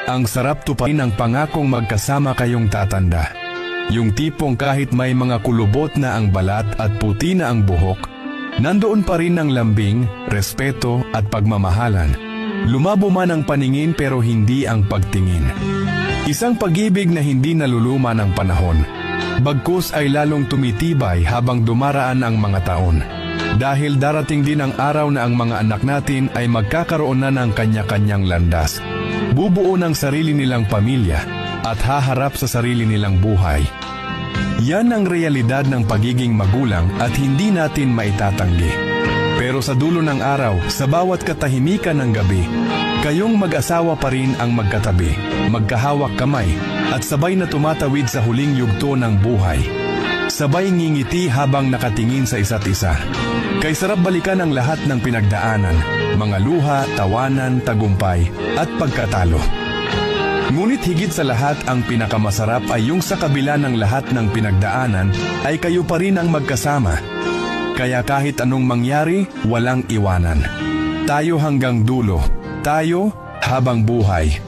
Ang sarap tuparin ang pangakong magkasama kayong tatanda. Yung tipong kahit may mga kulubot na ang balat at puti na ang buhok, nandoon pa rin ang lambing, respeto at pagmamahalan. Lumabo man ang paningin pero hindi ang pagtingin. Isang pag-ibig na hindi naluluma ng panahon. Bagkus ay lalong tumitibay habang dumaraan ang mga taon. Dahil darating din ang araw na ang mga anak natin ay magkakaroon na ng kanya-kanyang landas. Bubuo ng sarili nilang pamilya at haharap sa sarili nilang buhay. Yan ang realidad ng pagiging magulang at hindi natin maitatanggi. Pero sa dulo ng araw, sa bawat katahimikan ng gabi, kayong mag-asawa pa rin ang magkatabi, magkahawak kamay at sabay na tumatawid sa huling yugto ng buhay. Sabay ngingiti habang nakatingin sa isa't isa. Kay sarap balikan ang lahat ng pinagdaanan, mga luha, tawanan, tagumpay at pagkatalo. Ngunit higit sa lahat ang pinakamasarap ay yung sa kabila ng lahat ng pinagdaanan ay kayo pa rin ang magkasama. Kaya kahit anong mangyari, walang iwanan. Tayo hanggang dulo. Tayo habang buhay.